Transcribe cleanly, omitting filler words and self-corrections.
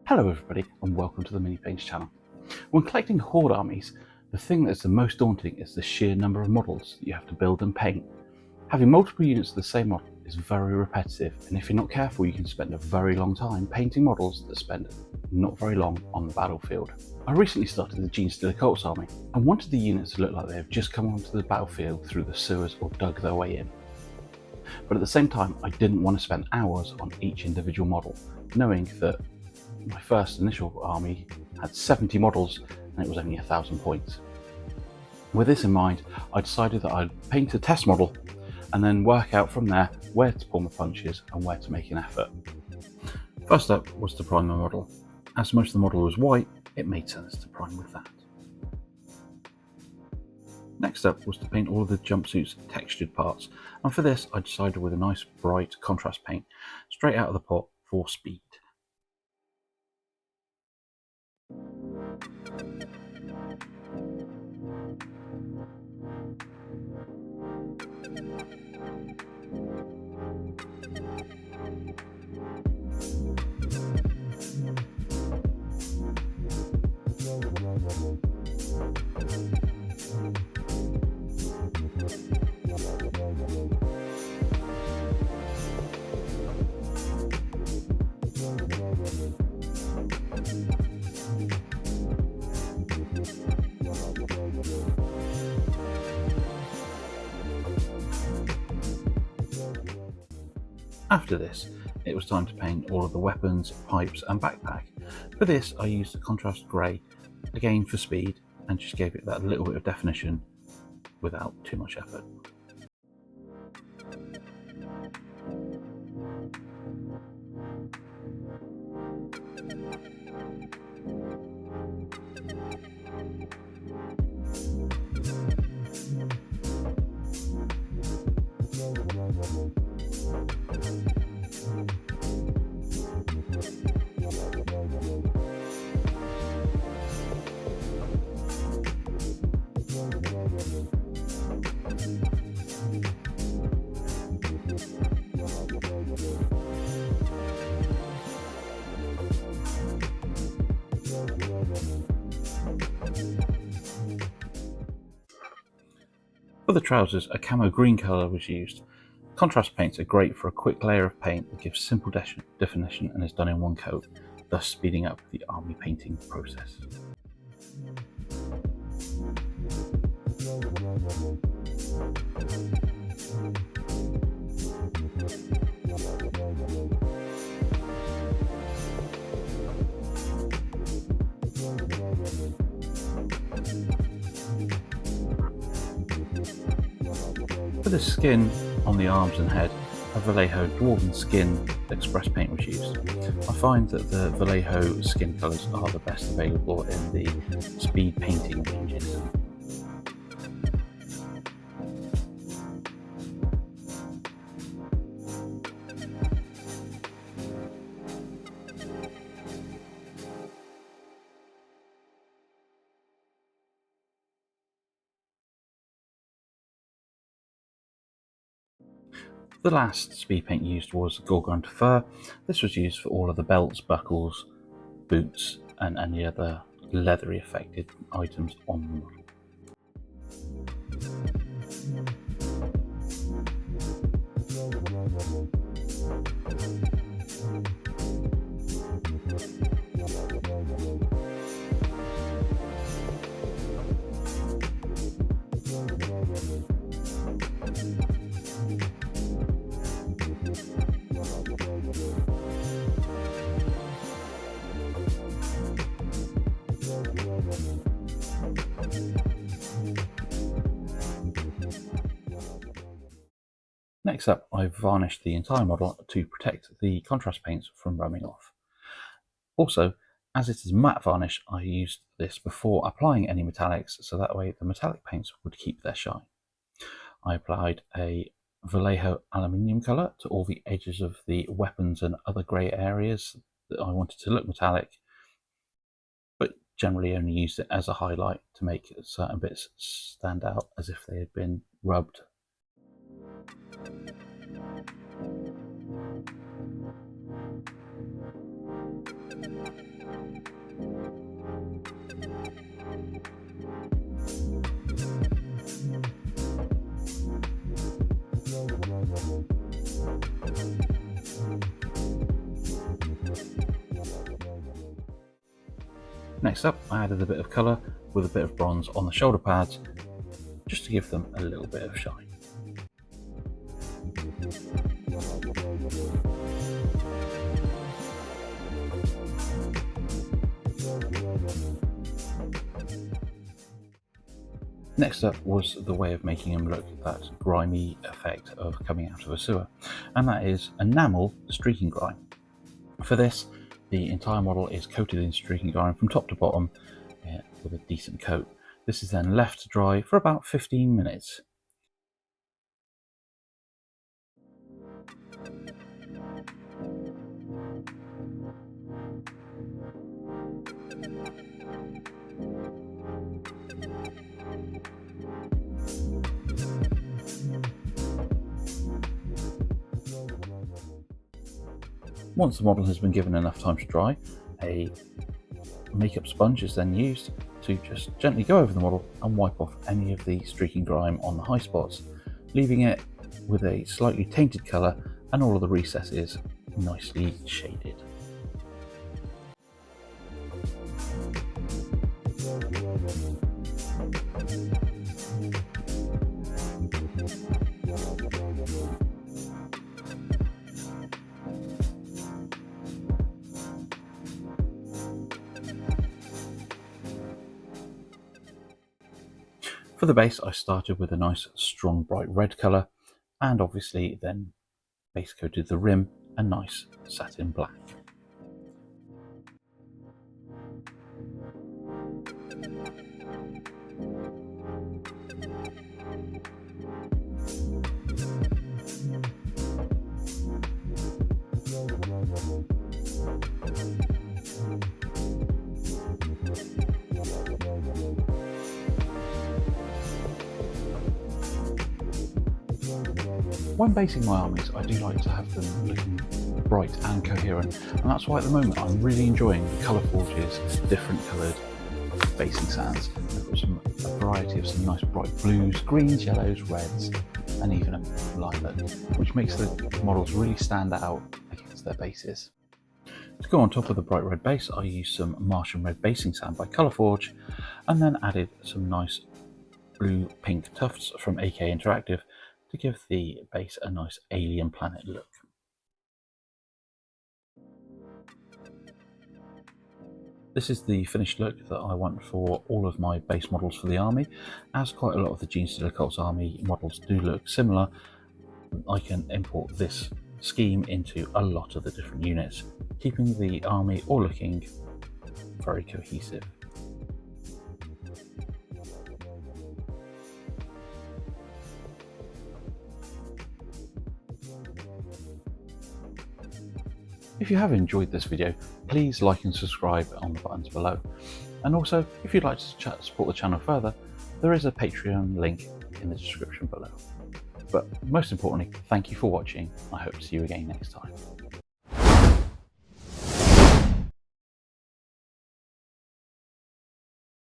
Hello everybody and welcome to the Minipaints channel. When collecting horde armies, the thing that's the most daunting is the sheer number of models that you have to build and paint. Having multiple units of the same model is very repetitive, and if you're not careful you can spend a very long time painting models that spend not very long on the battlefield. I recently started the Genestealer Cults army and wanted the units to look like they have just come onto the battlefield through the sewers or dug their way in. But at the same time I didn't want to spend hours on each individual model, knowing that my first initial army had 70 models and it was only 1,000 points. With this in mind, I decided that I'd paint a test model and then work out from there where to pull my punches and where to make an effort. First up was to prime my model. As most of the model was white, it made sense to prime with that. Next up was to paint all of the jumpsuit's textured parts, and for this I decided with a nice bright contrast paint straight out of the pot for speed. After this, it was time to paint all of the weapons, pipes and backpack. For this I used a contrast grey, again for speed, and just gave it that little bit of definition without too much effort. For the trousers, a camo green colour was used. Contrast paints are great for a quick layer of paint that gives simple definition and is done in one coat, thus speeding up the army painting process. For the skin on the arms and head, a Vallejo Dwarven Skin Express paint was used. I find that the Vallejo skin colours are the best available in the speed painting ranges. The last speed paint used was Gorgon Fur. This was used for all of the belts, buckles, boots and any other leathery affected items on the model. Next up, I've varnished the entire model to protect the contrast paints from rubbing off. Also, as it is matte varnish, I used this before applying any metallics, so that way the metallic paints would keep their shine. I applied a Vallejo aluminium colour to all the edges of the weapons and other grey areas that I wanted to look metallic, but generally only used it as a highlight to make certain bits stand out as if they had been rubbed. Next up, I added a bit of colour with a bit of bronze on the shoulder pads, just to give them a little bit of shine. Next up was the way of making them look that grimy effect of coming out of a sewer, and that is enamel streaking grime. For this, the entire model is coated in streaking grime from top to bottom with a decent coat. This is then left to dry for about 15 minutes. Once the model has been given enough time to dry, a makeup sponge is then used to just gently go over the model and wipe off any of the streaking grime on the high spots, leaving it with a slightly tainted colour and all of the recesses nicely shaded. For the base, I started with a nice strong bright red colour, and obviously then base coated the rim a nice satin black. When basing my armies, I do like to have them looking bright and coherent, and that's why at the moment I'm really enjoying the colour forges, different coloured basing sands. I've got a variety of some nice bright blues, greens, yellows, reds, and even a lilac, which makes the models really stand out against their bases. To go on top of the bright red base, I used some Martian red basing sand by Colourforge, and then added some nice blue pink tufts from AK Interactive to give the base a nice alien planet look. This is the finished look that I want for all of my base models for the army. As quite a lot of the Genestealer Cult's army models do look similar, I can import this scheme into a lot of the different units, keeping the army all looking very cohesive. If you have enjoyed this video, please like and subscribe on the buttons below. And also, if you'd like to support the channel further, there is a Patreon link in the description below. But most importantly, thank you for watching. I hope to see you again next time.